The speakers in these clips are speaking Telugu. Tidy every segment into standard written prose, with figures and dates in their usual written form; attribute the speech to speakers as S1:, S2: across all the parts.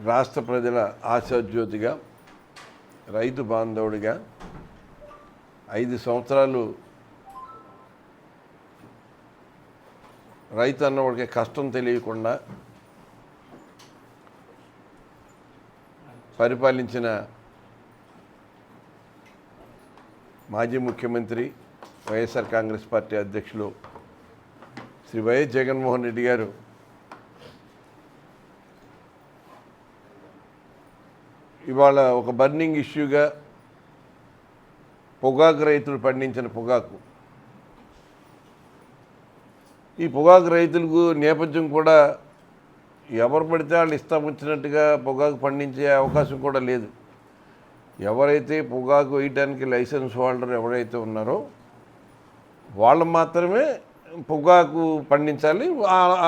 S1: రాష్ట్ర ప్రజల ఆశాజ్యోతిగా, రైతు బాంధవుడిగా 5 సంవత్సరాలు రైతు అన్నవాడికి కష్టం తెలియకుండా పరిపాలించిన మాజీ ముఖ్యమంత్రి వైఎస్ఆర్ కాంగ్రెస్ పార్టీ అధ్యక్షులు శ్రీ వైఎస్ జగన్మోహన్ రెడ్డి గారు ఇవాళ ఒక బర్నింగ్ ఇష్యూగా పొగాకు రైతులు పండించిన పొగాకు, ఈ పొగాకు రైతులకు నేపథ్యం కూడా ఎవరు పడితే వాళ్ళు ఇష్టం వచ్చినట్టుగా పొగాకు పండించే అవకాశం కూడా లేదు. ఎవరైతే పొగాకు వేయడానికి లైసెన్స్ హోల్డర్ ఎవరైతే ఉన్నారో వాళ్ళు మాత్రమే పొగాకు పండించాలి.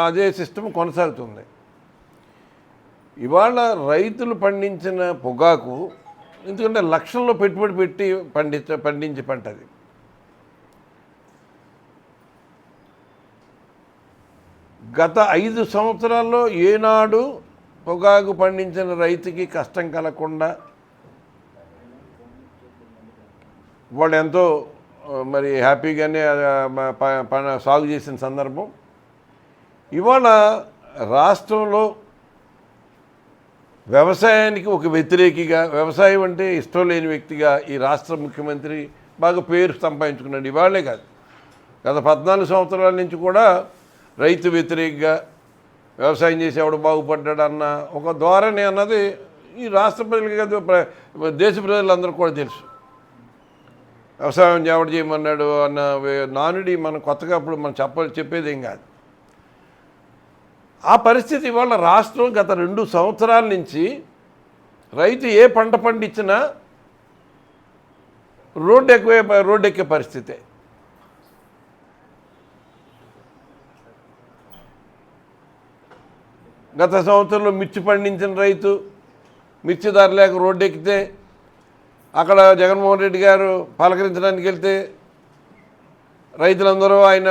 S1: అదే సిస్టమ్ కొనసాగుతుంది. ఇవాళ రైతులు పండించిన పొగాకు, ఎందుకంటే లక్షల్లో పెట్టుబడి పెట్టి పండించే పంట అది. గత 5 సంవత్సరాల్లో ఏనాడు పొగాకు పండించిన రైతుకి కష్టం కలగకుండా వాళ్ళు ఎంతో మరి హ్యాపీగానే సాగు చేసిన సందర్భం. ఇవాళ రాష్ట్రంలో వ్యవసాయానికి ఒక వ్యతిరేకిగా, వ్యవసాయం అంటే ఇష్టం లేని వ్యక్తిగా ఈ రాష్ట్ర ముఖ్యమంత్రి బాగా పేరు సంపాదించుకున్నాడు. ఇవాళే కాదు, గత 14 సంవత్సరాల నుంచి కూడా రైతు వ్యతిరేకిగా, వ్యవసాయం చేసి ఎవడు బాగుపడ్డాడు అన్న ఒక ధోరణి అన్నది ఈ రాష్ట్ర ప్రజలకి కాదు, దేశ ప్రజలందరూ కూడా తెలుసు. వ్యవసాయం ఎవడు చేయమన్నాడు అన్న నానుడి మనం కొత్తగా అప్పుడు మనం చెప్పేదేం కాదు. ఆ పరిస్థితి ఇవాళ రాష్ట్రం గత 2 సంవత్సరాల నుంచి రైతు ఏ పంట పండించినా రోడ్డు ఎక్కే పరిస్థితే. గత సంవత్సరంలో మిర్చి పండించిన రైతు మిర్చి ధర లేక రోడ్డు ఎక్కితే అక్కడ జగన్మోహన్ రెడ్డి గారు పలకరించడానికి వెళ్తే రైతులందరూ ఆయన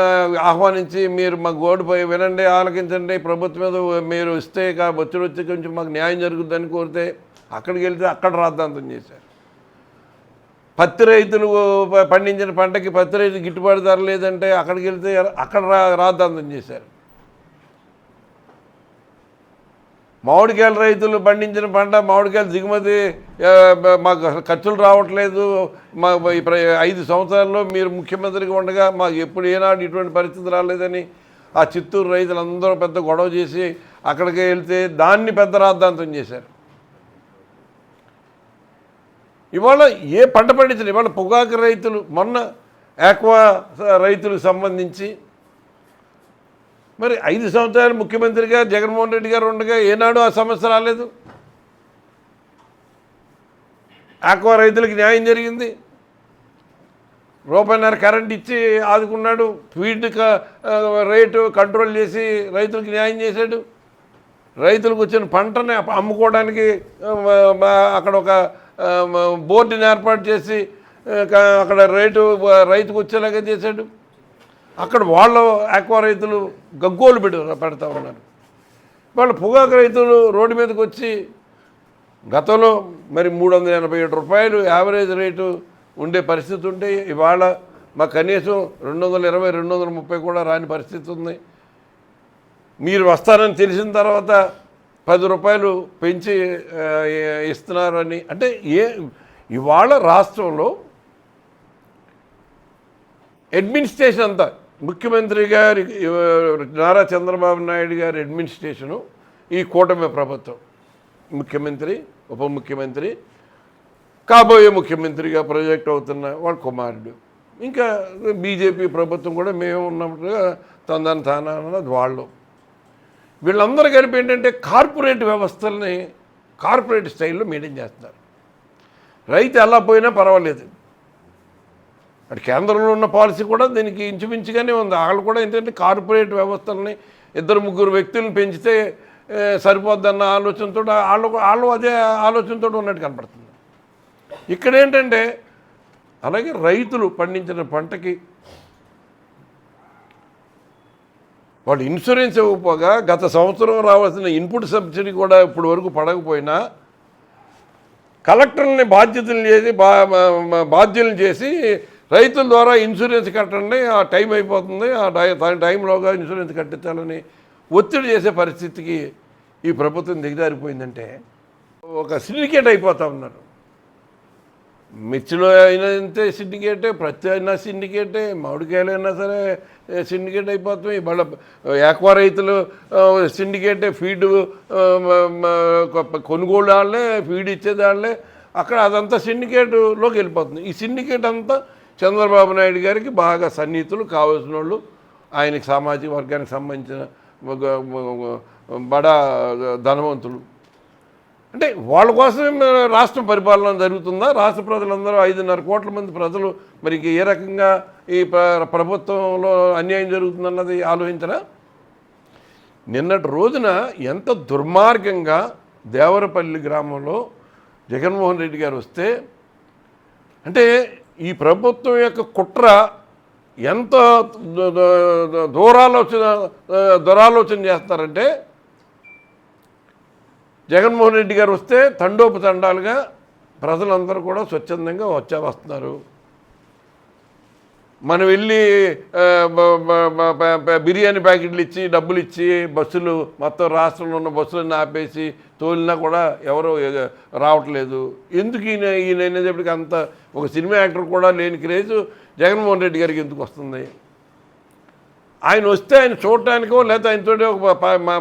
S1: ఆహ్వానించి, మీరు మా గోడుపై వినండి, ఆలకించండి, ప్రభుత్వం మీద మీరు ఇస్తే వచ్చి కొంచెం మాకు న్యాయం జరుగుతుందని కోరితే అక్కడికి వెళ్తే అక్కడ రాద్ధాంతం చేశారు. పత్తి రైతులు పండించిన పంటకి పత్తి రైతు గిట్టుబాటు ధర లేదంటే అక్కడికి వెళ్తే అక్కడ రాద్ధాంతం చేశారు. మామిడికాయల రైతులు పండించిన పంట మామిడికాయలు దిగుమతి మాకు ఖర్చులు రావట్లేదు, మా 5 సంవత్సరాల్లో మీరు ముఖ్యమంత్రిగా ఉండగా మాకు ఎప్పుడు ఏనాడు ఇటువంటి పరిస్థితి రాలేదని ఆ చిత్తూరు రైతులందరూ పెద్ద గొడవ చేసి అక్కడికి వెళ్తే దాన్ని పెద్ద రాద్ధాంతం చేశారు. ఇవాళ ఏ పంట పండించిన ఇవాళ పొగాకు రైతులు, మొన్న ఆక్వా రైతులకు సంబంధించి మరి 5 సంవత్సరాలు ముఖ్యమంత్రిగా జగన్మోహన్ రెడ్డి గారు ఉండగా ఏనాడు ఆ సమస్య రాలేదు. ఆక్వా రైతులకు న్యాయం జరిగింది. ₹1.5 కరెంట్ ఇచ్చి ఆదుకున్నాడు. ఫీడ్ రేటు కంట్రోల్ చేసి రైతులకు న్యాయం చేశాడు. రైతులకు వచ్చిన పంటని అమ్ముకోవడానికి అక్కడ ఒక బోర్డుని ఏర్పాటు చేసి అక్కడ రేటు రైతుకు వచ్చేలాగా చేశాడు. అక్కడ వాళ్ళు ఆక్వా రైతులు గగ్గోలు పెడతా ఉన్నారు. వాళ్ళు పొగాకు రైతులు రోడ్డు మీదకి వచ్చి గతంలో మరి ₹387 యావరేజ్ రేటు ఉండే పరిస్థితి ఉంటే ఇవాళ మాకు కనీసం 220, 230 కూడా రాని పరిస్థితి ఉంది. మీరు వస్తారని తెలిసిన తర్వాత ₹10 పెంచి ఇస్తున్నారని అంటే ఇవాళ రాష్ట్రంలో అడ్మినిస్ట్రేషన్ అంతా ముఖ్యమంత్రి గారి నారా చంద్రబాబు నాయుడు గారి అడ్మినిస్ట్రేషను, ఈ కూటమి ప్రభుత్వం, ముఖ్యమంత్రి, ఉప ముఖ్యమంత్రి, కాబోయే ముఖ్యమంత్రిగా ప్రాజెక్ట్ అవుతున్న వాళ్ళ కుమారుడు, ఇంకా బీజేపీ ప్రభుత్వం కూడా మేము ఉన్నట్టుగా తానా అన్నది వాళ్ళు, వీళ్ళందరూ కలిపి ఏంటంటే కార్పొరేట్ వ్యవస్థల్ని కార్పొరేట్ స్టైల్లో మెయింటైన్ చేస్తున్నారు. రైతు ఎలా పోయినా పర్వాలేదు. అటు కేంద్రంలో ఉన్న పాలసీ కూడా దీనికి ఇంచుమించుగానే ఉంది. వాళ్ళు కూడా ఏంటంటే కార్పొరేట్ వ్యవస్థల్ని 2-3 వ్యక్తులను పెంచితే సరిపోద్దన్న ఆలోచనతో వాళ్ళు అదే ఆలోచనతో ఉన్నట్టు కనపడుతుంది. ఇక్కడ ఏంటంటే అలాగే రైతులు పండించిన పంటకి వాళ్ళు ఇన్సూరెన్స్ ఇవ్వకపోగా గత సంవత్సరం రావాల్సిన ఇన్పుట్ సబ్సిడీ కూడా ఇప్పుడు వరకు పడకపోయినా కలెక్టర్ని బాధ్యతలు చేసి బాధ్యులను చేసి రైతుల ద్వారా ఇన్సూరెన్స్ కట్టండి, ఆ టైం అయిపోతుంది, ఆ టైంలోగా ఇన్సూరెన్స్ కట్టించాలని ఒత్తిడి చేసే పరిస్థితికి ఈ ప్రభుత్వం దిగజారిపోయిందంటే ఒక సిండికేట్ అయిపోతూ ఉన్నారు. మిర్చిలో అయినా అంతే సిండికేటే, ప్రతి అయినా సిండికేటే, మామిడికాయలు అయినా సరే సిండికేట్ అయిపోతాయి. వాళ్ళ ఏక్వా రైతులు సిండికేటే, ఫీడ్ కొనుగోలు వాళ్ళే, ఫీడ్ ఇచ్చేది వాళ్ళే, అక్కడ అదంతా సిండికేట్లోకి వెళ్ళిపోతుంది. ఈ సిండికేట్ అంతా చంద్రబాబు నాయుడు గారికి బాగా సన్నిహితులు, కావాల్సిన వాళ్ళు, ఆయనకి సామాజిక వర్గానికి సంబంధించిన బడా ధనవంతులు. అంటే వాళ్ళ కోసం రాష్ట్రం పరిపాలన జరుగుతుందా? రాష్ట్ర ప్రజలందరూ 5.5 కోట్ల మంది ప్రజలు మరి ఏ రకంగా ఈ ప్రభుత్వంలో అన్యాయం జరుగుతుందన్నది ఆలోచించరా? నిన్నటి రోజున ఎంత దుర్మార్గంగా దేవరపల్లి గ్రామంలో జగన్మోహన్ రెడ్డి గారు వస్తే, అంటే ఈ ప్రభుత్వం యొక్క కుట్ర ఎంత దురాలోచన చేస్తారంటే, జగన్మోహన్ రెడ్డి గారు వస్తే తండోపతండాలుగా ప్రజలందరూ కూడా స్వచ్ఛందంగా వస్తున్నారు. మనం వెళ్ళి బిర్యానీ ప్యాకెట్లు ఇచ్చి డబ్బులు ఇచ్చి బస్సులు మొత్తం రాష్ట్రంలో ఉన్న బస్సులన్నీ ఆపేసి తోలినా కూడా ఎవరో రావట్లేదు. ఎందుకు ఈయన అనేటప్పటికి అంత ఒక సినిమా యాక్టర్ కూడా లేని క్రేజ్ జగన్మోహన్ రెడ్డి గారికి ఎందుకు వస్తుంది? ఆయన వస్తే ఆయన చూడటానికో లేకపోతే ఆయనతో ఒక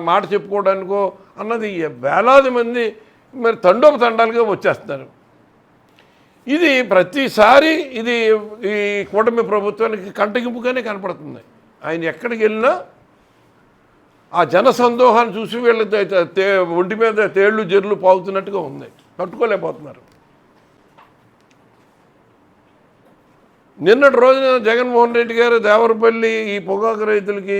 S1: మాట చెప్పుకోవడానికో అన్నది వేలాది మంది మరి తండోపతండాలుగా వచ్చేస్తున్నారు. ఇది ప్రతిసారి ఇది ఈ కూటమి ప్రభుత్వానికి కంటగింపుగానే కనపడుతుంది. ఆయన ఎక్కడికి వెళ్ళినా ఆ జన సందోహాన్ని చూసి వీళ్ళ ఒంటి మీద తేళ్లు జర్లు పాగుతున్నట్టుగా ఉంది, తట్టుకోలేకపోతున్నారు. నిన్నటి రోజున జగన్మోహన్ రెడ్డి గారు దేవరపల్లి ఈ పొగాకు రైతులకి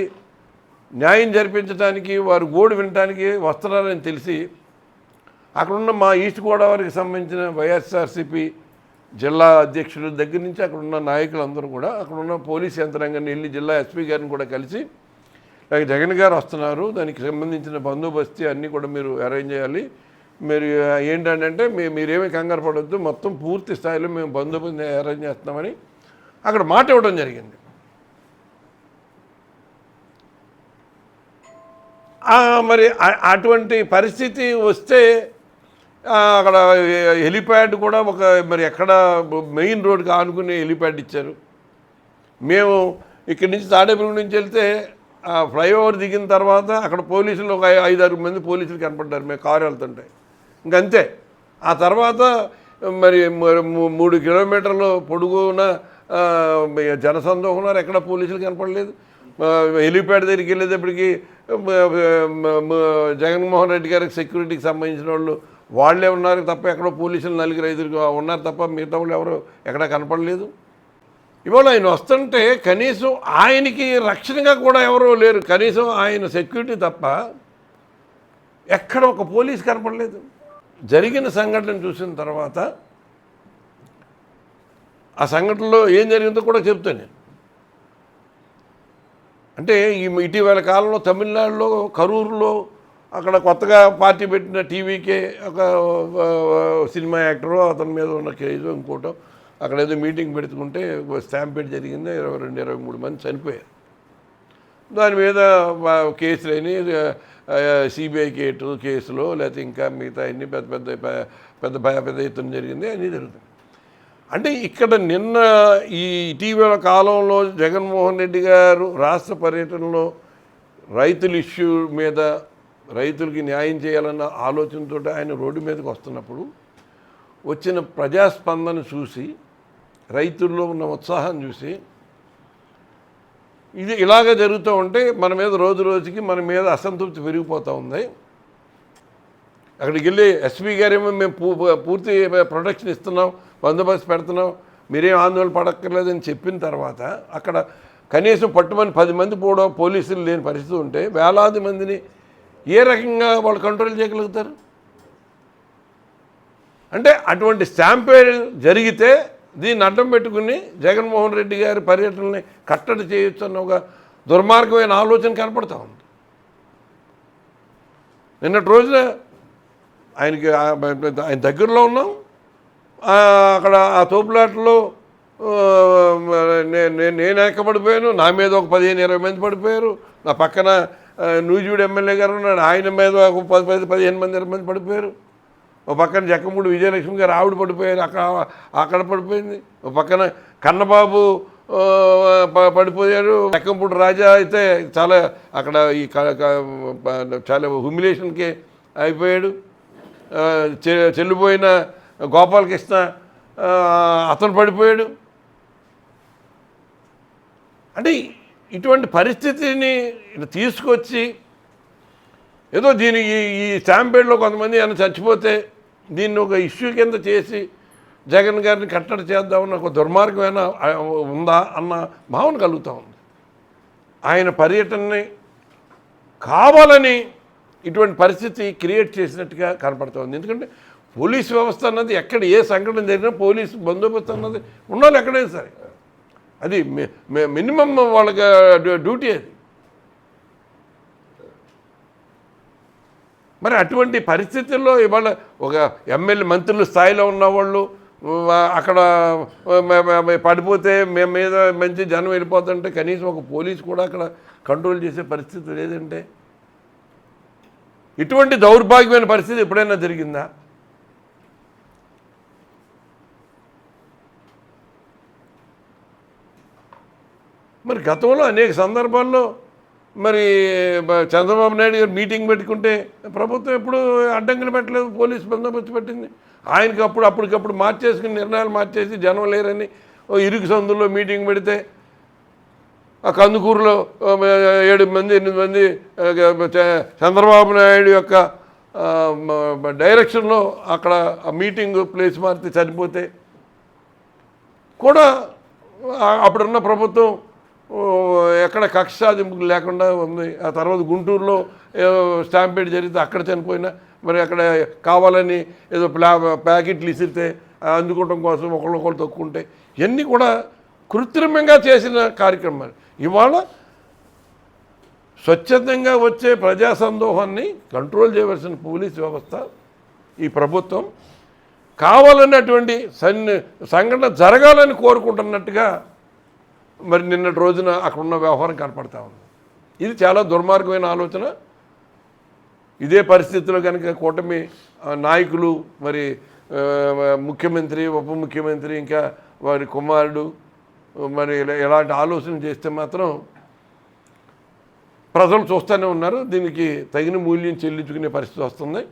S1: న్యాయం జరిపించడానికి, వారు గోడు వినడానికి వస్తున్నారని తెలిసి అక్కడున్న మా ఈస్ట్ గోదావరికి సంబంధించిన వైఎస్ఆర్సీపీ జిల్లా అధ్యక్షుల దగ్గర నుంచి అక్కడున్న నాయకులందరూ కూడా, అక్కడున్న పోలీస్ యంత్రాంగాన్ని వెళ్ళి జిల్లా ఎస్పీ గారిని కూడా కలిసి, జగన్ గారు వస్తున్నారు, దానికి సంబంధించిన బందోబస్తు అన్నీ కూడా మీరు అరేంజ్ చేయాలి, మీరు ఏంటంటే మీరేమీ కంగారు పడవద్దు, మొత్తం పూర్తి స్థాయిలో మేము బందోబస్తు అరేంజ్ చేస్తున్నామని అక్కడ మాట ఇవ్వడం జరిగింది. మరి అటువంటి పరిస్థితి వస్తే అక్కడ హెలిప్యాడ్ కూడా ఒక మరి ఎక్కడ మెయిన్ రోడ్కి ఆనుకుని హెలిప్యాడ్ ఇచ్చారు. మేము ఇక్కడి నుంచి తాడేపల్లి నుంచి వెళ్తే ఫ్లైఓవర్ దిగిన తర్వాత అక్కడ పోలీసులు ఒక 5-6 మంది పోలీసులు కనపడ్డారు మేము కారు వెళ్తుంటే. ఇంకంతే. ఆ తర్వాత మరి 3 కిలోమీటర్లు పొడుగున జనసందోహం ఉన్నారు, ఎక్కడ పోలీసులు కనపడలేదు. హెలిప్యాడ్ దగ్గరికి వెళ్ళేటప్పటికి జగన్మోహన్ రెడ్డి గారికి సెక్యూరిటీకి సంబంధించిన వాళ్ళే ఉన్నారు తప్ప ఎక్కడో పోలీసులు 4-5 ఉన్నారు తప్ప మిగతా వాళ్ళు ఎవరు ఎక్కడా కనపడలేదు. ఇవాళ ఆయన వస్తుంటే కనీసం ఆయనకి రక్షణగా కూడా ఎవరో లేరు, కనీసం ఆయన సెక్యూరిటీ తప్ప ఎక్కడ ఒక పోలీస్ కనపడలేదు. జరిగిన సంఘటన చూసిన తర్వాత ఆ సంఘటనలో ఏం జరిగిందో కూడా చెప్తాను. అంటే ఇటీవల కాలంలో తమిళనాడులో కరూరులో అక్కడ కొత్తగా పార్టీ పెట్టిన టీవీకే ఒక సినిమా యాక్టరు, అతని మీద ఉన్న కేసు ఇంకోటో అక్కడ ఏదో మీటింగ్ పెడుతుంటే స్టాంపేడ్ జరిగింది, 22-23 మంది చనిపోయారు. దాని మీద కేసులని సిబిఐ కేసులో లేకపోతే ఇంకా మిగతా అన్నీ పెద్ద ఎత్తున జరిగింది, అన్నీ జరుగుతుంది. అంటే ఇక్కడ నిన్న ఈ ఇటీవల కాలంలో జగన్మోహన్ రెడ్డి గారు రాష్ట్ర పర్యటనలో రైతుల ఇష్యూ మీద, రైతులకి న్యాయం చేయాలన్న ఆలోచనతో ఆయన రోడ్డు మీదకి వస్తున్నప్పుడు వచ్చిన ప్రజాస్పందన చూసి, రైతుల్లో ఉన్న ఉత్సాహం చూసి, ఇది ఇలాగ జరుగుతూ ఉంటే మన మీద రోజు రోజుకి మన మీద అసంతృప్తి పెరిగిపోతూ ఉంది. అక్కడికి వెళ్ళి ఎస్పీ గారేమో మేము పూర్తి ప్రొటెక్షన్ ఇస్తున్నాం, బందోబస్తు పెడుతున్నాం, మీరేం ఆందోళన పడక్కర్లేదని చెప్పిన తర్వాత అక్కడ కనీసం పట్టుమని 10 మంది పోవడం, పోలీసులు లేని పరిస్థితి ఉంటే వేలాది మందిని ఏ రకంగా వాళ్ళు కంట్రోల్ చేయగలుగుతారు? అంటే అటువంటి స్టాంపేడ్ జరిగితే దీన్ని అడ్డం పెట్టుకుని జగన్మోహన్ రెడ్డి గారి పర్యటనని కట్టడి చేయొచ్చు అన్న ఒక దుర్మార్గమైన ఆలోచన కనపడతా ఉంది. నిన్నటి రోజున ఆయన దగ్గరలో ఉన్నాం. అక్కడ ఆ తోపులాటలో నేను ఎక్కబడిపోయాను. నా మీద ఒక 15-20 మంది పడిపోయారు. నా పక్కన నూజివీడు ఎమ్మెల్యే గారు ఉన్నాడు, ఆయన మీద ఒక 10-15 మంది 20 మంది పడిపోయారు. ఒక పక్కన జక్కమూడి విజయలక్ష్మి గారు ఆవిడ పడిపోయారు, అక్కడ పడిపోయింది. ఒక పక్కన కన్నబాబు పడిపోయారు. జక్కంపూడి రాజా అయితే చాలా అక్కడ చాలా హ్యూమిలేషన్కి అయిపోయాడు. చెల్లిపోయిన గోపాలకృష్ణ అతను పడిపోయాడు. అంటే ఇటువంటి పరిస్థితిని తీసుకొచ్చి ఏదో దీనికి ఈ స్టాంపేడ్లో కొంతమంది ఏమైనా చచ్చిపోతే దీన్ని ఒక ఇష్యూ కింద చేసి జగన్ గారిని కట్టడి చేద్దామన్న ఒక దుర్మార్గమైన ఉందా అన్న భావన కలుగుతూ ఉంది. ఆయన పర్యటనని కావాలని ఇటువంటి పరిస్థితి క్రియేట్ చేసినట్టుగా కనపడుతుంది. ఎందుకంటే పోలీసు వ్యవస్థ అన్నది ఎక్కడ ఏ సంఘటన జరిగినా పోలీసు బందోబస్తు అన్నది ఉండాలి ఎక్కడైనా సరే. అది మినిమం వాళ్ళకి డ్యూటీ అది. మరి అటువంటి పరిస్థితుల్లో ఇవాళ ఒక ఎమ్మెల్యే మంత్రుల స్థాయిలో ఉన్నవాళ్ళు అక్కడ పడిపోతే మేము మీద మంచి జనం వెళ్ళిపోతుంటే కనీసం ఒక పోలీసు కూడా అక్కడ కంట్రోల్ చేసే పరిస్థితి లేదంటే ఇటువంటి దౌర్భాగ్యమైన పరిస్థితి ఎప్పుడైనా జరిగిందా? మరి గతంలో అనేక సందర్భాల్లో మరి చంద్రబాబు నాయుడు గారు మీటింగ్ పెట్టుకుంటే ప్రభుత్వం ఎప్పుడు అడ్డంకులు పెట్టలేదు, పోలీసు బందోబస్తు పెట్టింది. ఆయనకి అప్పటికప్పుడు మార్చేసుకుని నిర్ణయాలు మార్చేసి జనం లేరని ఇరుకు సందుల్లో మీటింగ్ పెడితే ఆ కందుకూరులో 7 మంది 8 మంది చంద్రబాబు నాయుడు యొక్క డైరెక్షన్లో అక్కడ ఆ మీటింగ్ ప్లేస్ మారితే చనిపోతే కూడా అప్పుడున్న ప్రభుత్వం ఎక్కడ కక్ష సాధింపులు లేకుండా ఉంది. ఆ తర్వాత గుంటూరులో స్టాంపేడ్ జరిగితే అక్కడ చనిపోయినా మరి అక్కడ కావాలని ఏదో ప్యాకెట్లు ఇసిరితే అందుకోవడం కోసం ఒకళ్ళొకళ్ళు తొక్కుంటే ఇవన్నీ కూడా కృత్రిమంగా చేసిన కార్యక్రమాలు. ఇవాళ స్వచ్ఛందంగా వచ్చే ప్రజా సందోహాన్ని కంట్రోల్ చేయవలసిన పోలీస్ వ్యవస్థ ఈ ప్రభుత్వం కావాలన్నటువంటి సంఘటన జరగాలని కోరుకుంటున్నట్టుగా మరి నిన్నటి రోజున అక్కడున్న వ్యవహారం కనపడతా ఉంది. ఇది చాలా దుర్మార్గమైన ఆలోచన. ఇదే పరిస్థితుల్లో కనుక కూటమి నాయకులు మరి ముఖ్యమంత్రి ఉప ముఖ్యమంత్రి ఇంకా వారి కుమారుడు మరి ఎలాంటి ఆలోచన చేస్తే మాత్రం ప్రజలు చూస్తూనే ఉన్నారు. దీనికి తగిన మూల్యం చెల్లించుకునే పరిస్థితి వస్తుంది.